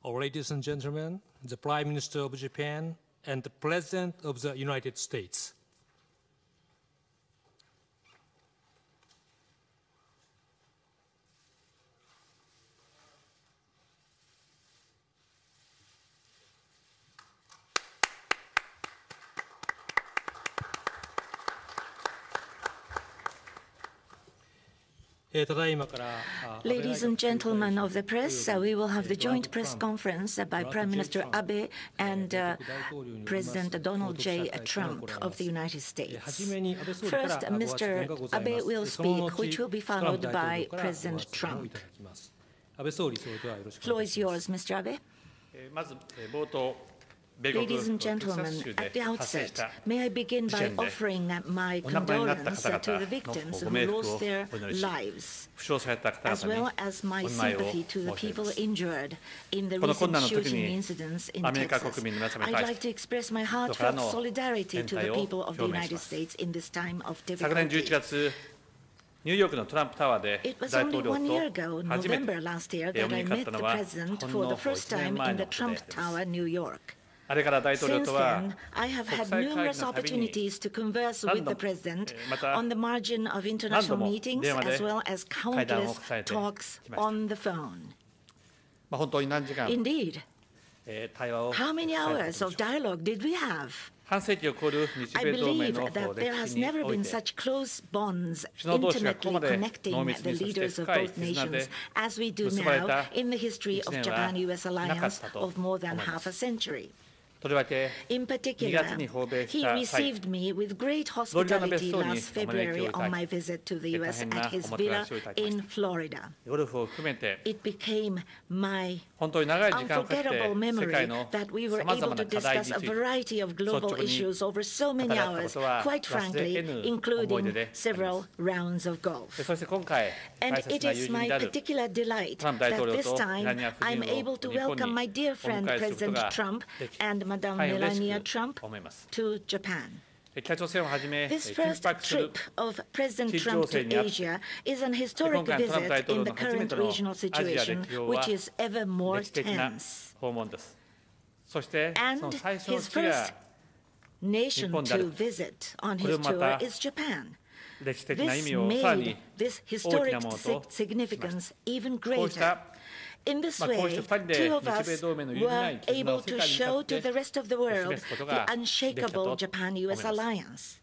Ladies and gentlemen, the Prime Minister of Japan and the President of the United States. Ladies and gentlemen of the press, we will have the joint press conference by Prime Minister Abe and President Donald J. Trump of the United States. First, Mr. Abe will speak, which will be followed by President Trump. Floor is yours, Mr. Abe. Ladies and gentlemen, at the outset, may I begin by offering my condolence to the victims who lost their lives, as well as my sympathy to the people injured in the recent shooting incidents in Texas. I'd like to express my heartfelt solidarity to the people of the United States in this time of difficulty. It was only 1 year ago, November last year, that I met the President for the first time in the Trump Tower, New York. Since then, I have had numerous opportunities to converse with the President on the margin of international meetings, as well as countless talks on the phone. Indeed, how many hours of dialogue did we have? I believe that there has never been such close bonds intimately connecting the leaders of both nations as we do now in the history of Japan-US alliance of more than half a century. In particular, he received me with great hospitality last February on my visit to the U.S. at his villa in Florida. It became my unforgettable memory that we were able to discuss a variety of global issues over so many hours, quite frankly, including several rounds of golf. And it is my particular delight that this time I'm able to welcome my dear friend President Trump and Madame Melania Trump to Japan. This first trip of President Trump to Asia is an historic visit in the current regional situation, which is ever more tense. And his first nation to visit on his tour is Japan. This made this historic significance even greater. In this way, two of us were able to show to the rest of the world the unshakable Japan-US alliance.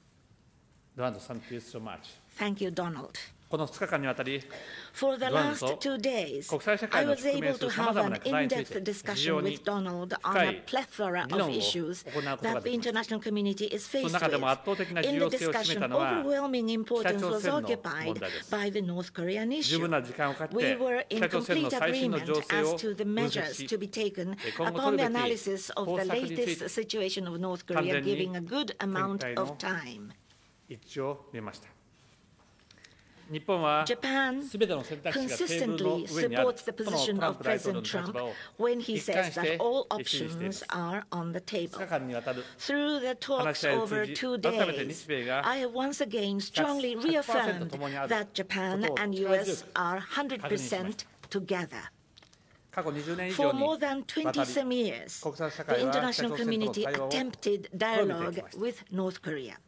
Thank you so much. Thank you, Donald. For the last 2 days, I was able to have an in-depth discussion with Donald on a plethora of issues that the international community is faced with. In the discussion, overwhelming importance was occupied by the North Korean issue. We were in complete agreement as to the measures to be taken upon the analysis of the latest situation of North Korea, giving a good amount of time. Japan consistently supports the position of President Trump when he says that all options are on the table. Through the talks over 2 days, I have once again strongly reaffirmed that Japan and US are 100% together. For more than 20-some years, the international community attempted dialogue with North Korea.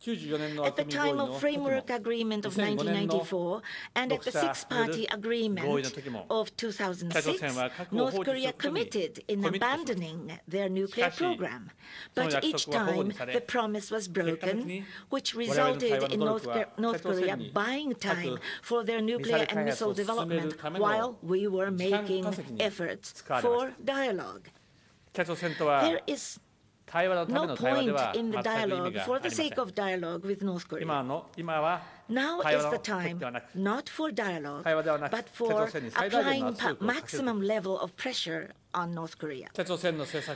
At the time of Framework Agreement of 1994 and at the Six-Party Agreement of 2006, North Korea committed in abandoning their nuclear program. But each time, the promise was broken, which resulted in North Korea buying time for their nuclear and missile development while we were making efforts for dialogue. There is no point in the dialogue for the sake of dialogue with North Korea. Now is the time not for dialogue, but for applying maximum level of pressure on North Korea.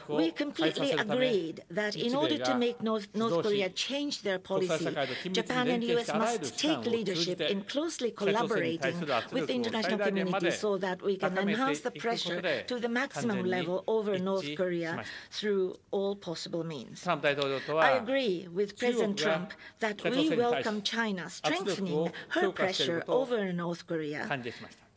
We completely agreed that in order to make North Korea change their policy, Japan and US must take leadership in closely collaborating with the international community so that we can enhance the pressure to the maximum level over North Korea through all possible means. I agree with President Trump that we welcome China strengthening her pressure over North Korea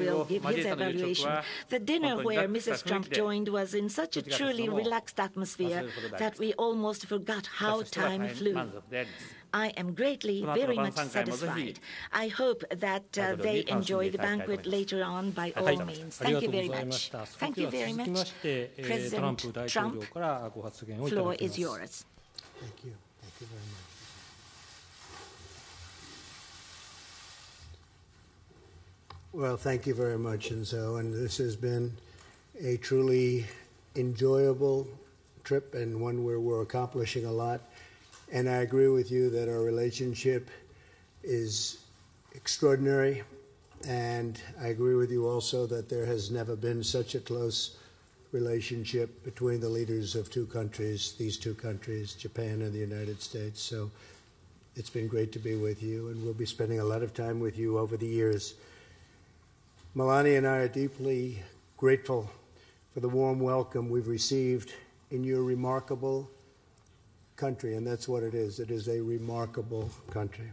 will give his evaluation. The dinner where Mrs. Trump joined was in such a truly relaxed atmosphere that we almost forgot how time flew. I am greatly, very much satisfied. I hope that they enjoy the banquet later on by all means. Thank you very much. Thank you very much. President Trump, floor is yours. Thank you. Thank you very much. Well, thank you very much, Shinzo. And this has been a truly enjoyable trip and one where we're accomplishing a lot. And I agree with you that our relationship is extraordinary. And I agree with you also that there has never been such a close relationship between the leaders of two countries, these two countries, Japan and the United States. So it's been great to be with you, and we'll be spending a lot of time with you over the years. Melania and I are deeply grateful for the warm welcome we've received in your remarkable country, and that's what it is. It is a remarkable country.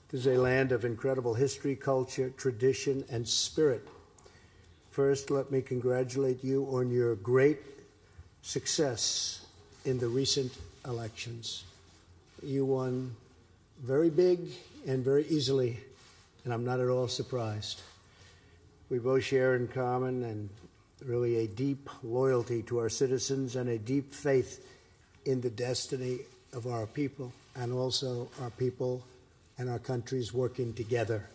It is a land of incredible history, culture, tradition, and spirit. First, let me congratulate you on your great success in the recent elections. You won very big and very easily, and I'm not at all surprised. We both share in common and really a deep loyalty to our citizens and a deep faith in the destiny of our people, and also our people and our countries working together.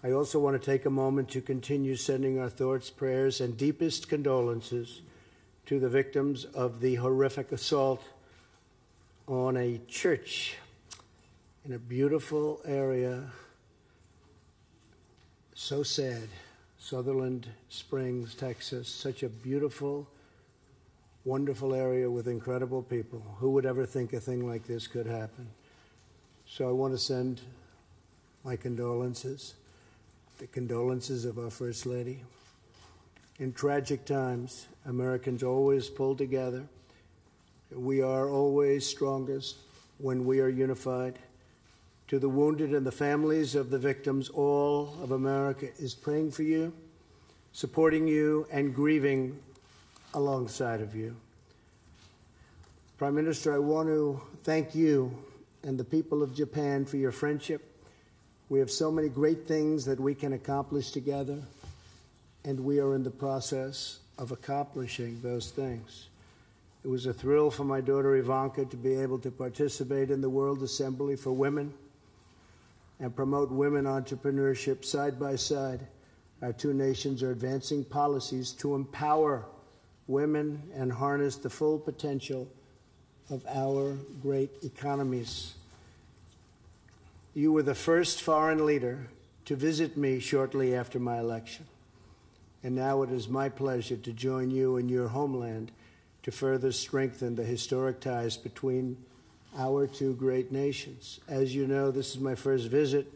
I also want to take a moment to continue sending our thoughts, prayers, and deepest condolences to the victims of the horrific assault on a church in a beautiful area. So sad. Sutherland Springs, Texas, such a beautiful, wonderful area with incredible people. Who would ever think a thing like this could happen? So I want to send my condolences, the condolences of our First Lady. In tragic times, Americans always pull together. We are always strongest when we are unified. To the wounded and the families of the victims, all of America is praying for you, supporting you, and grieving alongside of you. Prime Minister, I want to thank you and the people of Japan for your friendship. We have so many great things that we can accomplish together, and we are in the process of accomplishing those things. It was a thrill for my daughter Ivanka to be able to participate in the World Assembly for Women and promote women entrepreneurship side by side. Our two nations are advancing policies to empower women and harness the full potential of our great economies. You were the first foreign leader to visit me shortly after my election, and now it is my pleasure to join you in your homeland to further strengthen the historic ties between our two great nations. As you know, this is my first visit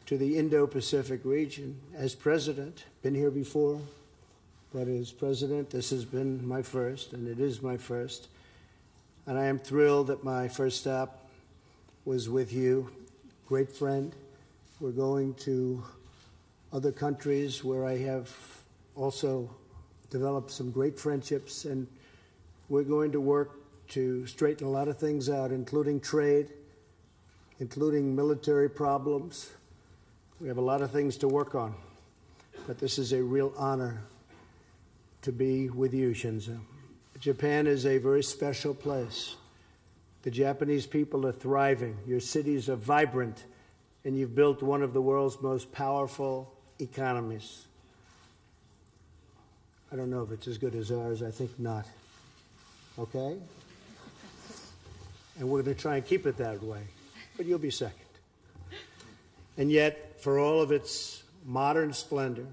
to the Indo-Pacific region as president. Been here before, but as president, this has been my first, and it is my first. And I am thrilled that my first stop was with you, great friend. We're going to other countries where I have also developed some great friendships, and we're going to work to straighten a lot of things out, including trade, including military problems. We have a lot of things to work on, but this is a real honor to be with you, Shinzo. Japan is a very special place. The Japanese people are thriving. Your cities are vibrant, and you've built one of the world's most powerful economies. I don't know if it's as good as ours. I think not. Okay? And we're going to try and keep it that way, but you'll be second. And yet, for all of its modern splendor,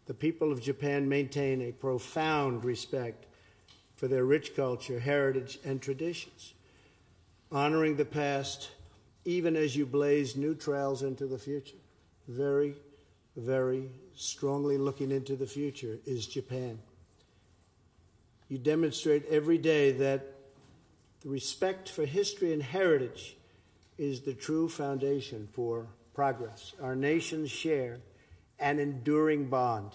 the people of Japan maintain a profound respect for their rich culture, heritage, and traditions, honoring the past even as you blaze new trails into the future. Very, very strongly looking into the future is Japan. You demonstrate every day that the respect for history and heritage is the true foundation for progress. Our nations share an enduring bond.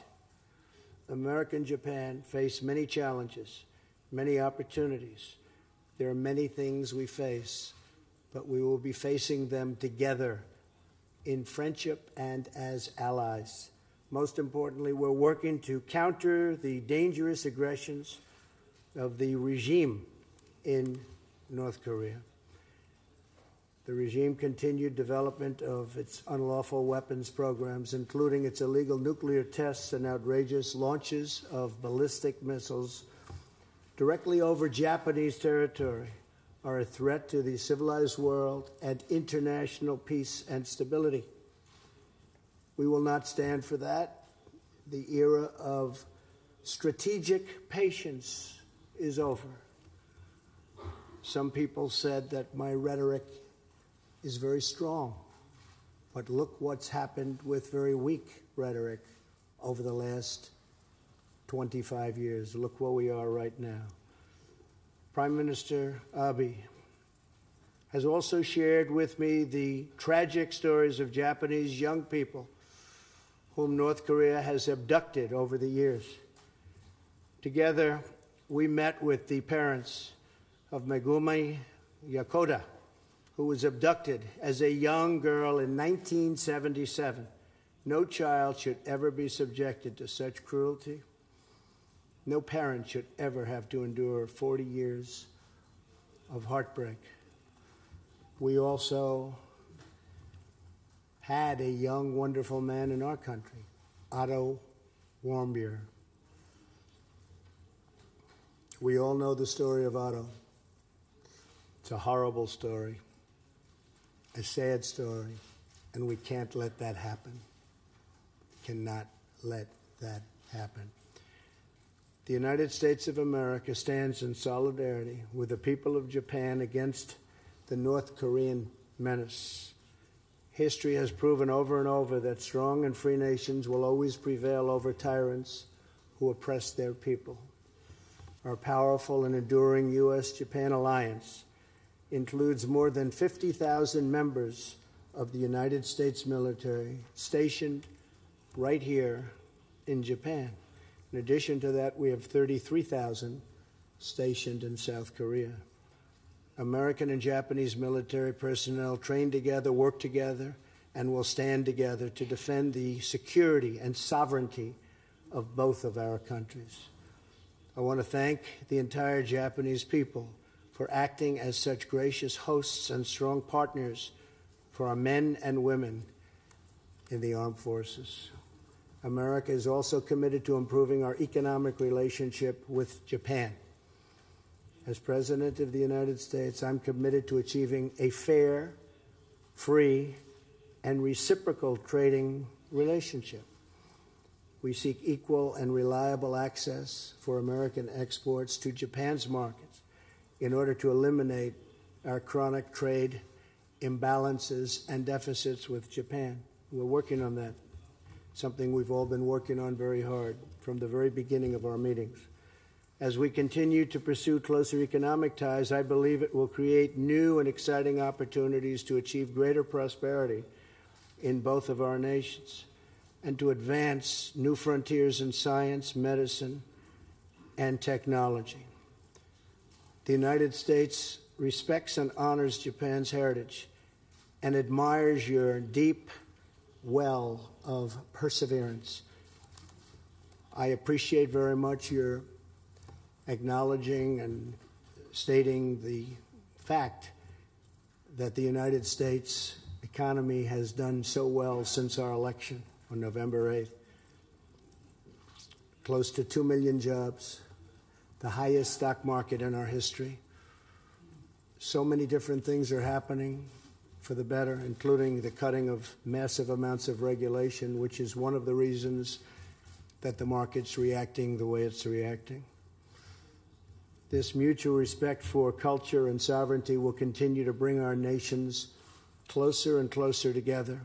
America and Japan face many challenges, many opportunities. There are many things we face, but we will be facing them together in friendship and as allies. Most importantly, we're working to counter the dangerous aggressions of the regime in North Korea. The regime continued development of its unlawful weapons programs, including its illegal nuclear tests and outrageous launches of ballistic missiles directly over Japanese territory, are a threat to the civilized world and international peace and stability. We will not stand for that. The era of strategic patience is over. Some people said that my rhetoric is very strong, but look what's happened with very weak rhetoric over the last 25 years. Look where we are right now. Prime Minister Abe has also shared with me the tragic stories of Japanese young people whom North Korea has abducted over the years. Together, we met with the parents of Megumi Yakoda, who was abducted as a young girl in 1977. No child should ever be subjected to such cruelty. No parent should ever have to endure 40 years of heartbreak. We also had a young, wonderful man in our country, Otto Warmbier. We all know the story of Otto. It's a horrible story, a sad story, and we can't let that happen. Cannot let that happen. The United States of America stands in solidarity with the people of Japan against the North Korean menace. History has proven over and over that strong and free nations will always prevail over tyrants who oppress their people. Our powerful and enduring U.S.-Japan alliance includes more than 50,000 members of the United States military stationed right here in Japan. In addition to that, we have 33,000 stationed in South Korea. American and Japanese military personnel train together, work together, and will stand together to defend the security and sovereignty of both of our countries. I want to thank the entire Japanese people for acting as such gracious hosts and strong partners for our men and women in the armed forces. America is also committed to improving our economic relationship with Japan. As President of the United States, I'm committed to achieving a fair, free, and reciprocal trading relationship. We seek equal and reliable access for American exports to Japan's markets in order to eliminate our chronic trade imbalances and deficits with Japan. We're working on that, something we've all been working on very hard from the very beginning of our meetings. As we continue to pursue closer economic ties, I believe it will create new and exciting opportunities to achieve greater prosperity in both of our nations and to advance new frontiers in science, medicine, and technology. The United States respects and honors Japan's heritage and admires your deep well of perseverance. I appreciate very much your acknowledging and stating the fact that the United States economy has done so well since our election on November 8th. Close to 2 million jobs, the highest stock market in our history. So many different things are happening for the better, including the cutting of massive amounts of regulation, which is one of the reasons that the market's reacting the way it's reacting. This mutual respect for culture and sovereignty will continue to bring our nations closer and closer together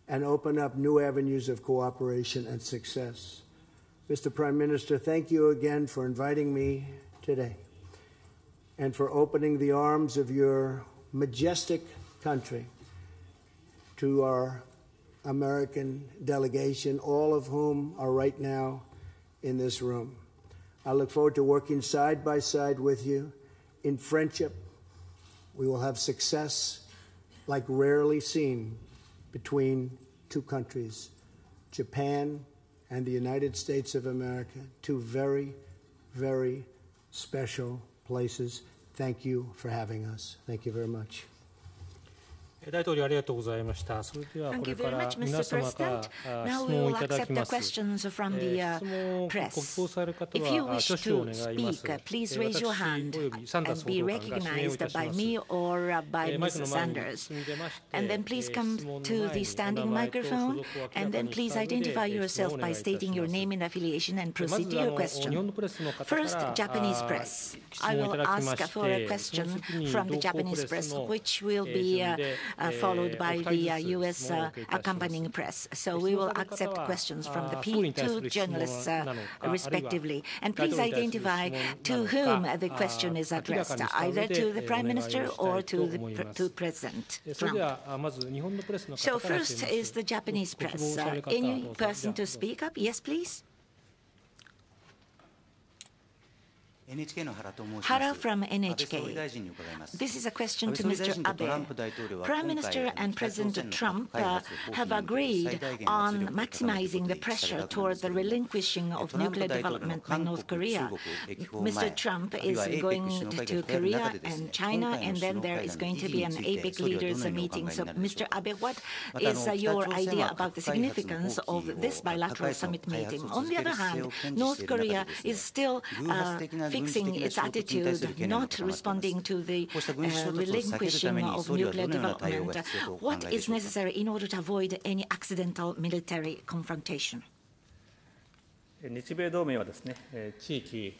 and open up new avenues of cooperation and success. Mr. Prime Minister, thank you again for inviting me today and for opening the arms of your majestic country to our American delegation, all of whom are right now in this room. I look forward to working side by side with you in friendship. We will have success like rarely seen between two countries, Japan and the United States of America, two very, very special places. Thank you for having us. Thank you very much. 大統領ありがとうございました。それではこれから皆様から質問をいただきます。質問をご希望される方は挙手を願います。Please raise your hand and be recognized by me or by Ms. Sanders. And then please come to the standing microphone, and then please identify yourself by stating your name and affiliation and proceed to your question. First, Japanese press. I will ask for a question from the Japanese press, which will be followed by the U.S. accompanying press. So we will accept questions from the two journalists respectively. And please identify to whom the question is addressed, either to the Prime Minister or to President Trump. So first is the Japanese press. Any person to speak up? Yes, please. Hara from NHK. This is a question to Mr. Abe. Prime Minister and President Trump have agreed on maximizing the pressure toward the relinquishing of nuclear development by North Korea. Mr. Trump is going to Korea and China, and then there is going to be an APEC leaders meeting. So, Mr. Abe, what is your idea about the significance of this bilateral summit meeting? On the other hand, North Korea is still fixing its attitude, not responding to the relinquishing of nuclear development. What is necessary in order to avoid any accidental military confrontation?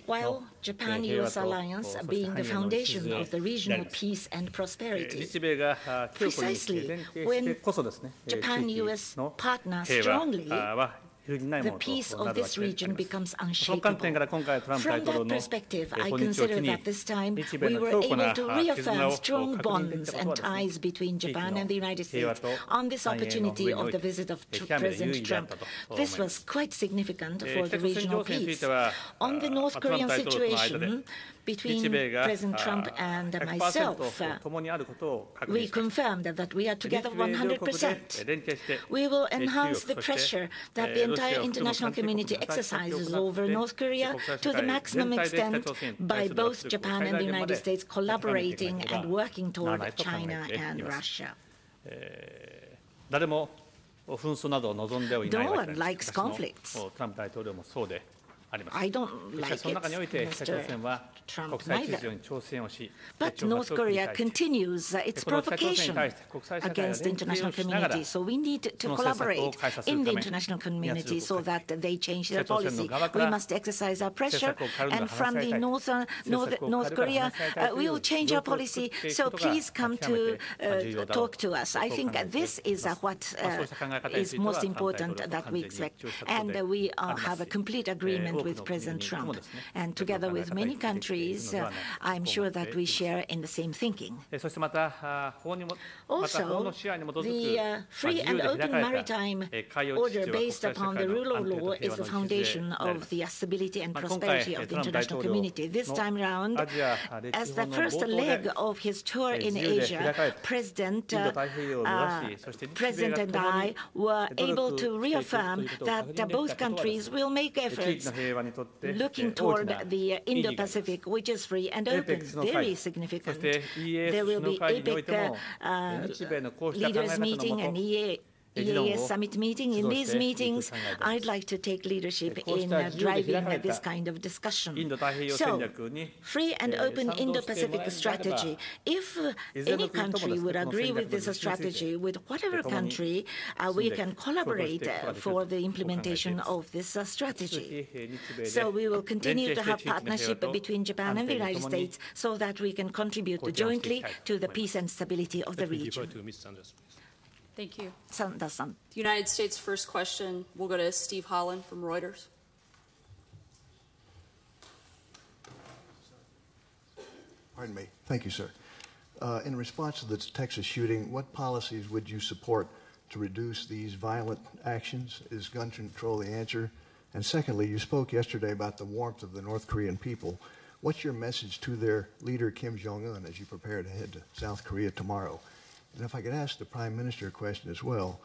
While Japan-US alliance being the foundation of the regional peace and prosperity, precisely when Japan-US partner strongly, the peace of this region becomes unshakable. From that perspective, I consider that this time we were able to reaffirm strong bonds and ties between Japan and the United States on this opportunity of the visit of President Trump. This was quite significant for the regional peace. On the North Korean situation, between President Trump and myself, we confirmed that we are together 100%. We will enhance the pressure that the entire international community exercises over North Korea to the maximum extent by both Japan and the United States collaborating and working toward China and Russia. No one likes conflicts. I don't like it, Mr. Trump, neither. But North Korea continues its provocation against the international community, so we need to collaborate in the international community so that they change their policy. We must exercise our pressure, and from the North Korea, we will change our policy, so please come to talk to us. I think this is what is most important that we expect, and we have a complete agreement with President Trump. And together with many countries, I'm sure that we share in the same thinking. Also, the free and open maritime order based upon the rule of law is the foundation of the stability and prosperity of the international community. This time around, as the first leg of his tour in Asia, President and I were able to reaffirm that both countries will make efforts looking toward the Indo-Pacific, which is free and open, very significant. There will be APEC leaders meeting and EAS summit meeting. In these meetings, I'd like to take leadership in driving this kind of discussion. So, free and open Indo-Pacific strategy. If any country would agree with this strategy, with whatever country, we can collaborate for the implementation of this strategy. So we will continue to have partnership between Japan and the United States so that we can contribute jointly to the peace and stability of the region. Thank you. Sanders-san. The United States' first question will go to Steve Holland from Reuters. Pardon me. Thank you, sir. In response to the Texas shooting, what policies would you support to reduce these violent actions? Is gun control the answer? And secondly, you spoke yesterday about the warmth of the North Korean people. What's your message to their leader, Kim Jong-un, as you prepare to head to South Korea tomorrow? And if I could ask the Prime Minister a question as well,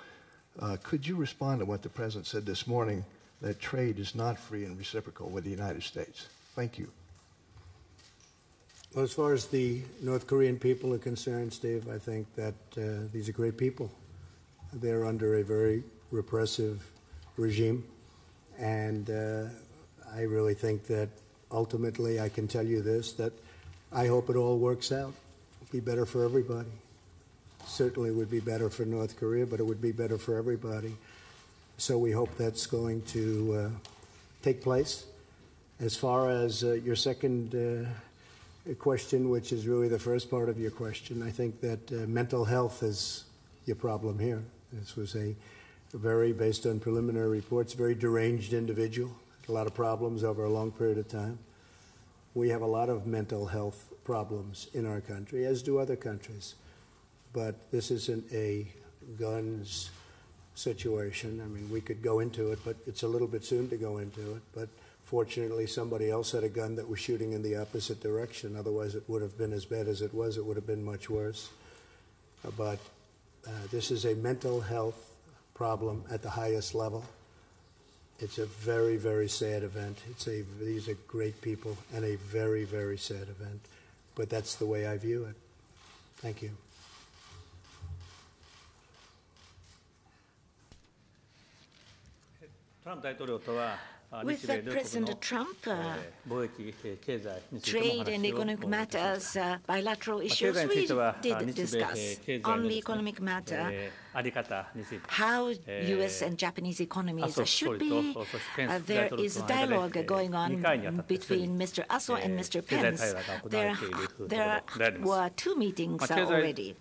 could you respond to what the President said this morning, that trade is not free and reciprocal with the United States? Thank you. Well, as far as the North Korean people are concerned, Steve, I think that these are great people. They're under a very repressive regime, and I really think that ultimately I can tell you this, that I hope it all works out. It'll be better for everybody. Certainly would be better for North Korea, but it would be better for everybody. So we hope that's going to take place. As far as your second question, which is really the first part of your question, I think that mental health is your problem here. This was a very, based on preliminary reports, very deranged individual, a lot of problems over a long period of time. We have a lot of mental health problems in our country, as do other countries. But this isn't a guns situation. I mean, we could go into it, but it's a little bit soon to go into it. But fortunately, somebody else had a gun that was shooting in the opposite direction. Otherwise, it would have been as bad as it was. It would have been much worse. But this is a mental health problem at the highest level. It's a very, very sad event. These are great people and a very, very sad event. But that's the way I view it. Thank you. With President Trump, trade and economic matters, bilateral issues, we did discuss. On the economic matter, how U.S. and Japanese economies should be. There is a dialogue going on between Mr. Aso and Mr. Pence. There were 2 meetings already.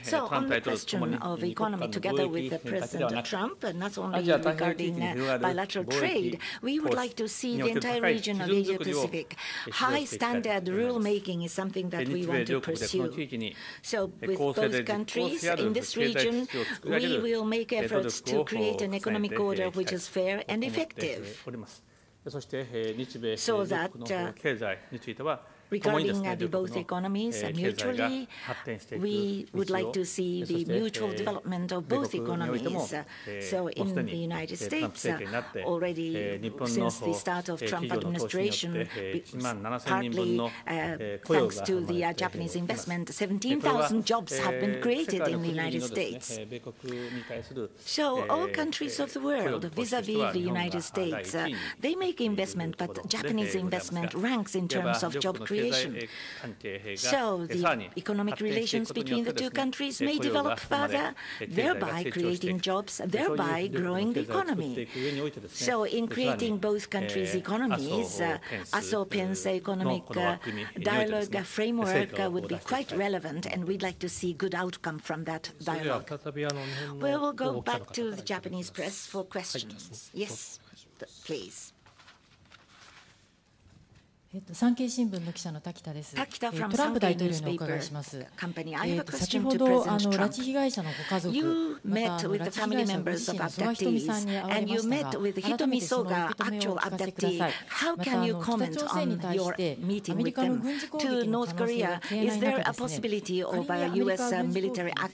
So on the question of economy, together with President Trump, not only regarding bilateral trade, we would like to see the entire region of Asia-Pacific. High standard rule-making is something that we want to pursue. So with both countries in this region, we will make efforts to create an economic order which is fair and effective, so that regarding the both economies mutually, we would like to see the mutual development of both economies. So in the United States, already since the start of Trump administration, partly thanks to the Japanese investment, 17,000 jobs have been created in the United States. So all countries of the world, vis-a-vis the United States, they make investment, but Japanese investment ranks in terms of job creation. So the economic relations between the 2 countries may develop further, thereby creating jobs, thereby growing the economy. So in creating both countries' economies, Aso-Pence economic dialogue framework would be quite relevant, and we'd like to see good outcome from that dialogue. We will go back to the Japanese press for questions. Yes, please. 産経新聞の記者の滝田です。トランプ大統領にお伺いします。先ほど拉致被害者のご家族、また拉致被害者のご自身の曽我ひとみさんに会われましたが、改めてその受け止めを聞かせてください。また北朝鮮に対してアメリカの軍事攻撃の可能性が消えない中ですね。仮にアメリカが軍事攻撃に踏み切った場合、北朝鮮に残された拉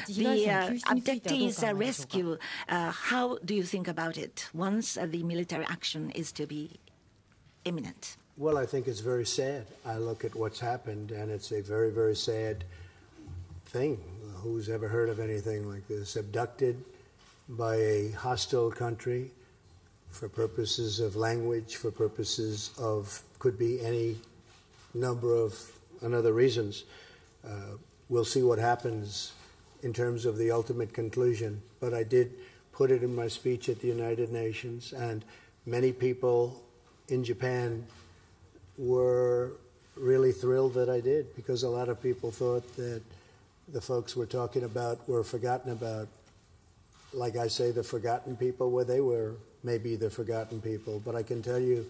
致被害者の救出についてはどう考えましょうか。How do you think about it once the military action is to be imminent? Well, I think it's very sad. I look at what's happened, and it's a very, very sad thing. Who's ever heard of anything like this? Abducted by a hostile country for purposes of language, for purposes of, could be any number of another reasons. We'll see what happens in terms of the ultimate conclusion. But I did put it in my speech at the United Nations, and many people in Japan were really thrilled that I did, because a lot of people thought that the folks we're talking about were forgotten about. Like I say, the forgotten people, well, they were maybe the forgotten people. But I can tell you,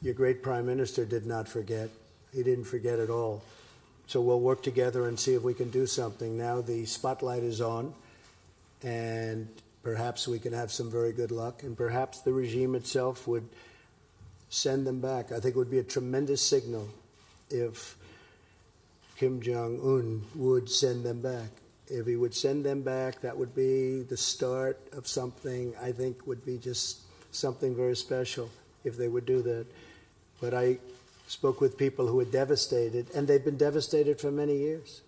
your great Prime Minister did not forget. He didn't forget at all. So we'll work together and see if we can do something. Now the spotlight is on, and perhaps we can have some very good luck, and perhaps the regime itself would send them back. I think it would be a tremendous signal if Kim Jong-un would send them back. If he would send them back, that would be the start of something I think would be just something very special if they would do that. But I spoke with people who were devastated, and they've been devastated for many years.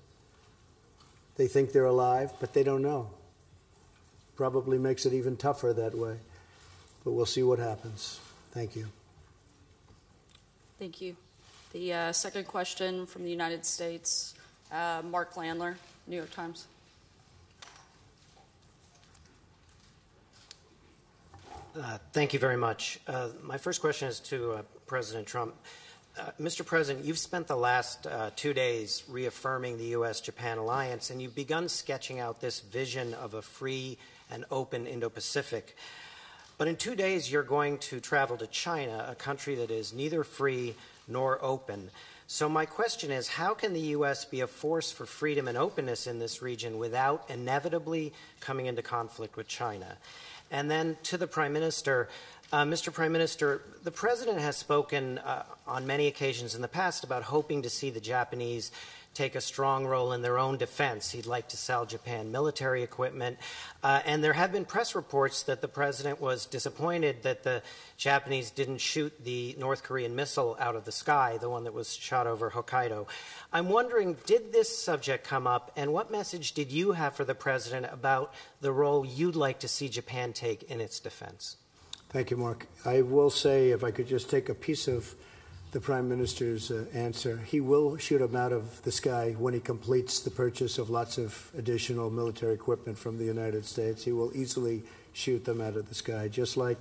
They think they're alive, but they don't know. Probably makes it even tougher that way. But we'll see what happens. Thank you. Thank you. The second question from the United States, Mark Landler, New York Times. Thank you very much. My first question is to President Trump. Mr. President, you've spent the last 2 days reaffirming the U.S.-Japan alliance, and you've begun sketching out this vision of a free and open Indo-Pacific. But in 2 days, you're going to travel to China, a country that is neither free nor open. So my question is, how can the U.S. be a force for freedom and openness in this region without inevitably coming into conflict with China? And then to the Prime Minister, Mr. Prime Minister, the President has spoken on many occasions in the past about hoping to see the Japanese take a strong role in their own defense. He'd like to sell Japan military equipment. And there have been press reports that the President was disappointed that the Japanese didn't shoot the North Korean missile out of the sky, the one that was shot over Hokkaido. I'm wondering, did this subject come up, and what message did you have for the President about the role you'd like to see Japan take in its defense? Thank you, Mark. I will say, if I could just take a piece of the Prime Minister's answer, he will shoot them out of the sky when he completes the purchase of lots of additional military equipment from the United States. He will easily shoot them out of the sky, just like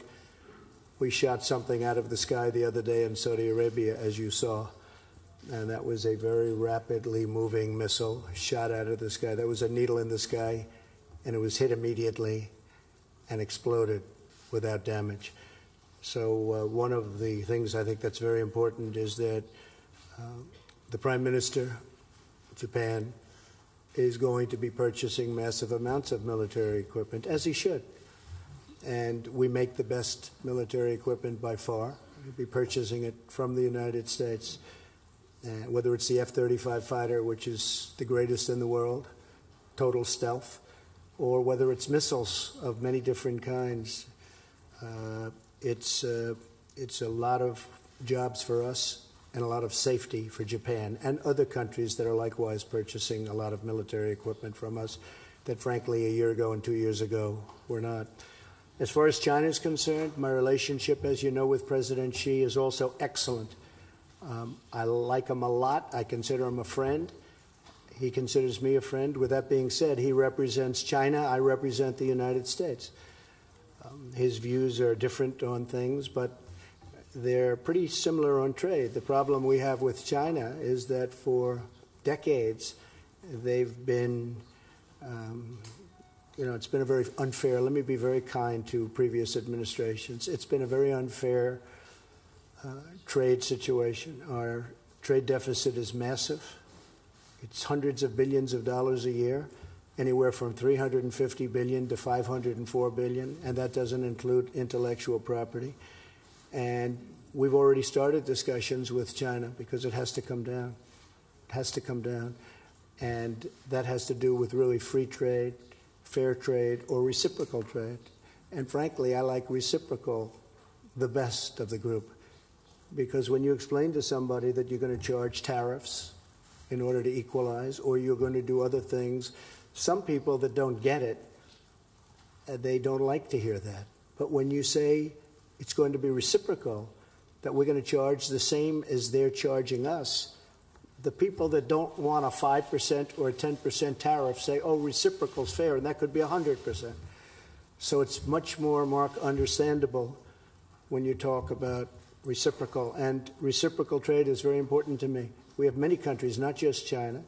we shot something out of the sky the other day in Saudi Arabia, as you saw. And that was a very rapidly moving missile shot out of the sky. That was a needle in the sky, and it was hit immediately and exploded without damage. So one of the things I think that's very important is that the Prime Minister of Japan is going to be purchasing massive amounts of military equipment, as he should. And we make the best military equipment by far. We'll be purchasing it from the United States, whether it's the F-35 fighter, which is the greatest in the world, total stealth, or whether it's missiles of many different kinds. It's a lot of jobs for us and a lot of safety for Japan and other countries that are likewise purchasing a lot of military equipment from us that, frankly, a year ago and 2 years ago were not. As far as China is concerned, my relationship, as you know, with President Xi is also excellent. I like him a lot. I consider him a friend. He considers me a friend. With that being said, he represents China. I represent the United States. His views are different on things, but they're pretty similar on trade. The problem we have with China is that for decades they've been, it's been a very unfair, let me be very kind to previous administrations, it's been a very unfair trade situation. Our trade deficit is massive. It's hundreds of billions of dollars a year. Anywhere from $350 billion to $504 billion, and that doesn't include intellectual property. And we've already started discussions with China because it has to come down. It has to come down. And that has to do with really free trade, fair trade, or reciprocal trade. And frankly, I like reciprocal the best of the group, because when you explain to somebody that you're going to charge tariffs in order to equalize, or you're going to do other things, some people that don't get it, they don't like to hear that. But when you say it's going to be reciprocal, that we're going to charge the same as they're charging us, the people that don't want a 5% or a 10% tariff say, oh, reciprocal's fair, and that could be 100%. So it's much more, Mark, understandable when you talk about reciprocal. And reciprocal trade is very important to me. We have many countries, not just China,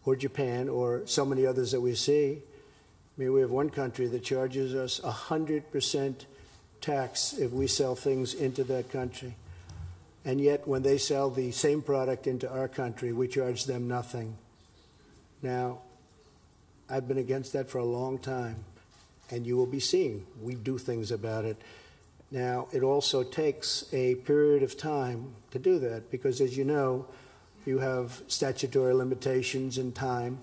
or Japan, or so many others that we see. I mean, we have one country that charges us 100% tax if we sell things into that country. And yet, when they sell the same product into our country, we charge them nothing. Now, I've been against that for a long time, and you will be seeing we do things about it. Now, it also takes a period of time to do that, because as you know, you have statutory limitations in time.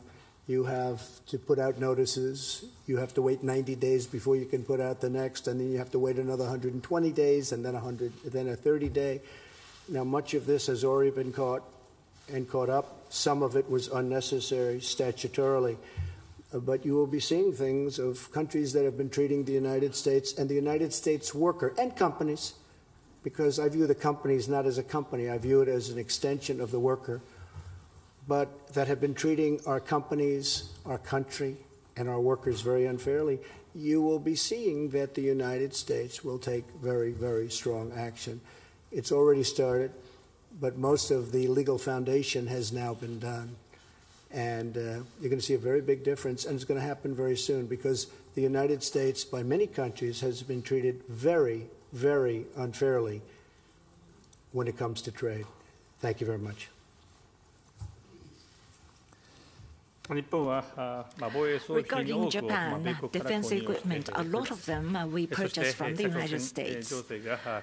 You have to put out notices. You have to wait 90 days before you can put out the next, and then you have to wait another 120 days, and then a 30-day. Now, much of this has already been caught up. Some of it was unnecessary statutorily. But you will be seeing things of countries that have been treating the United States and the United States worker and companies, because I view the companies not as a company, I view it as an extension of the worker, but that have been treating our companies, our country, and our workers very unfairly. You will be seeing that the United States will take very, very strong action. It's already started, but most of the legal foundation has now been done. And you're going to see a very big difference, and it's going to happen very soon because the United States, by many countries, has been treated very, very unfairly when it comes to trade. Thank you very much. Regarding Japan, defense equipment, a lot of them we purchase from the United States.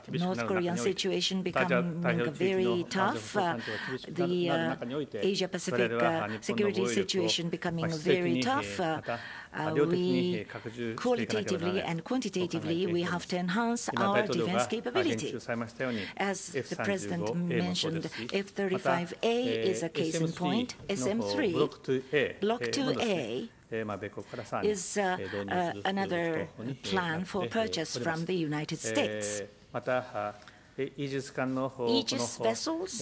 North Korean situation becoming very tough. The Asia-Pacific security situation becoming very tough. We qualitatively and quantitatively we have to enhance our defense capability. As the President mentioned, F-35A is a case in point. SM-3, Block 2A is another plan for purchase from the United States. Aegis vessels,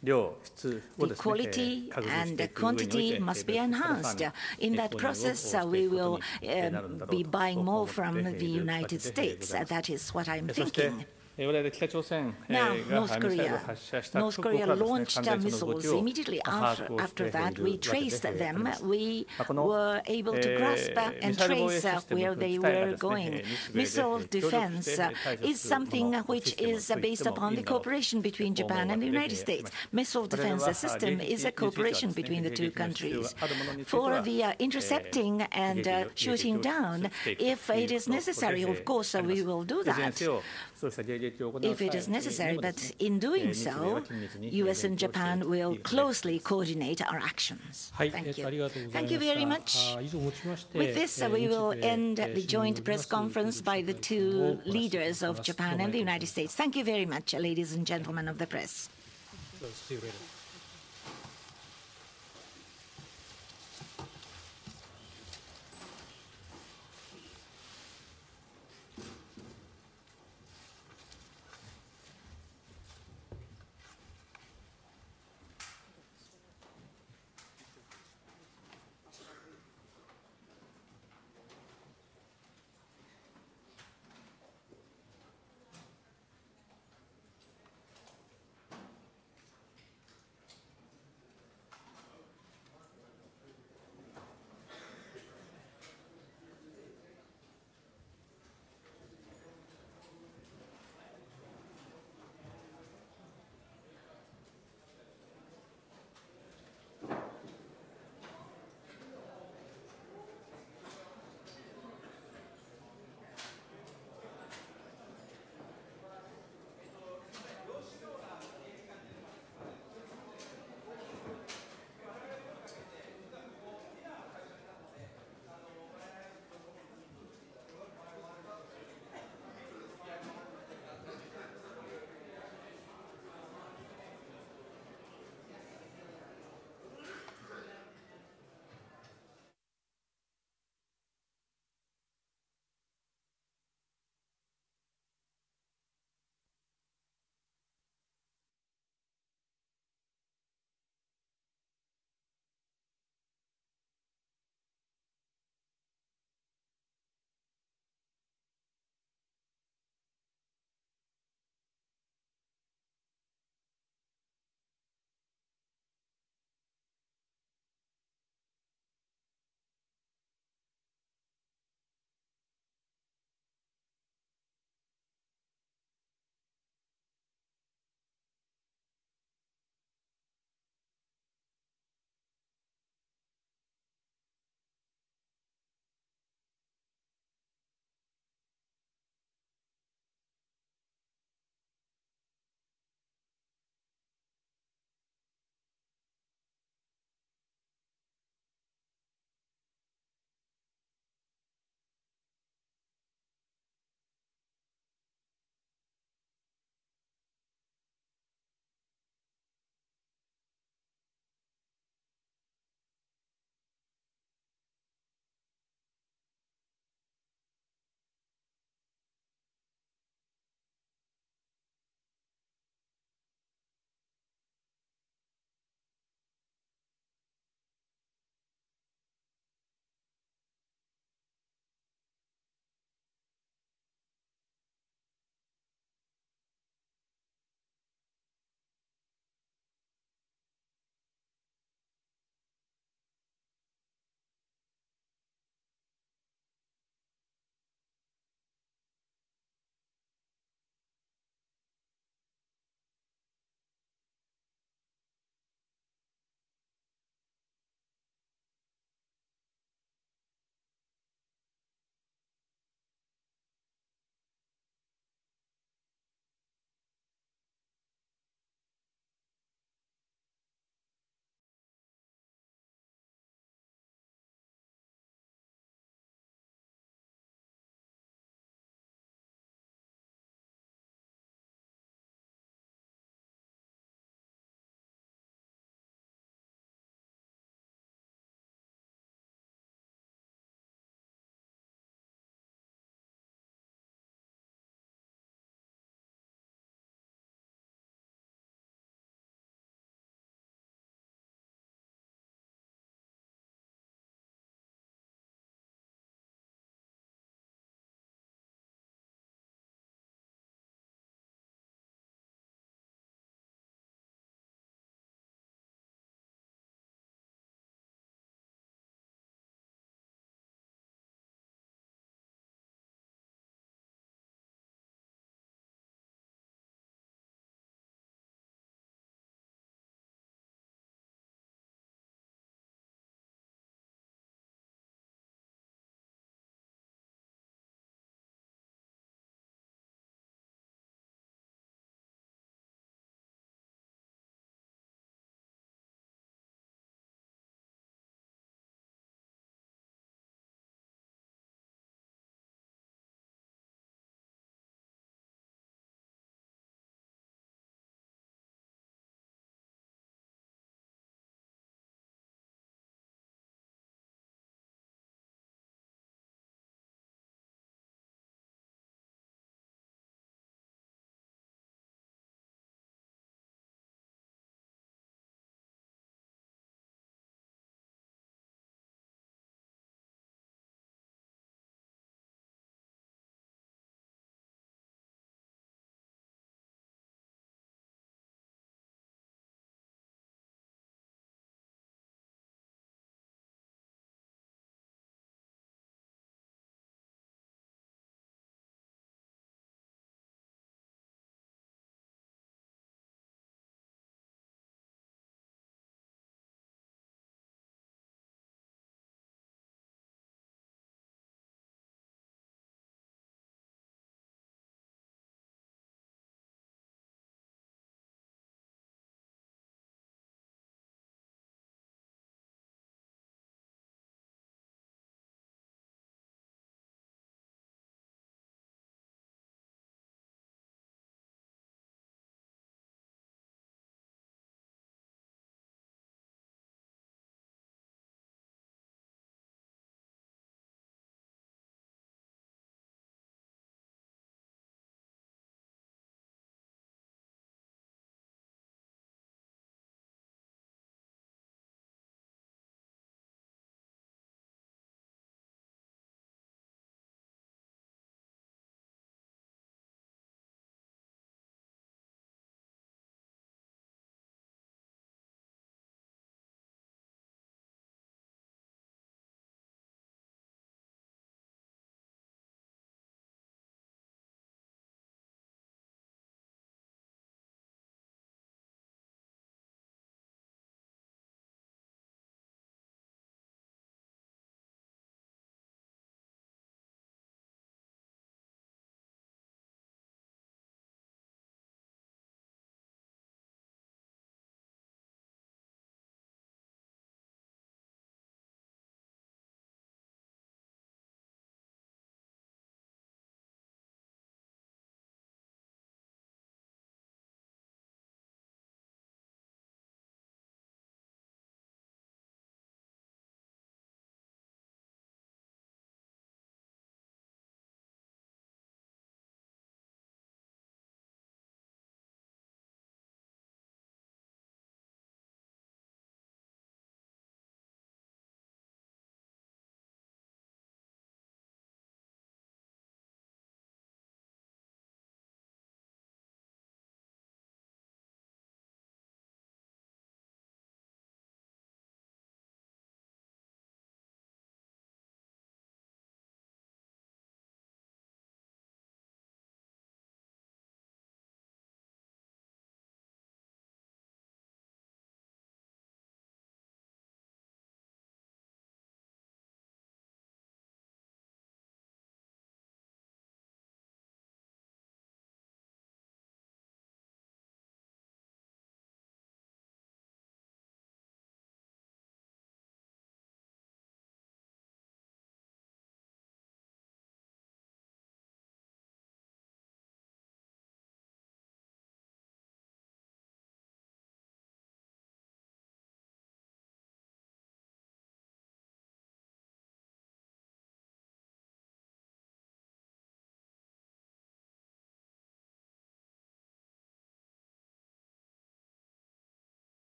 the quality and the quantity must be enhanced. In that process, we will be buying more from the United States. That is what I'm thinking. Now, North Korea launched missiles immediately after that. We traced them. We were able to grasp and trace where they were going. Missile defense is something which is based upon the cooperation between Japan and the United States. Missile defense system is a cooperation between the two countries. For the intercepting and shooting down, if it is necessary, of course, we will do that. If it is necessary, but in doing so, U.S. and Japan will closely coordinate our actions. Thank you. Thank you very much. With this, we will end the joint press conference by the two leaders of Japan and the United States. Thank you very much, ladies and gentlemen of the press. See you later.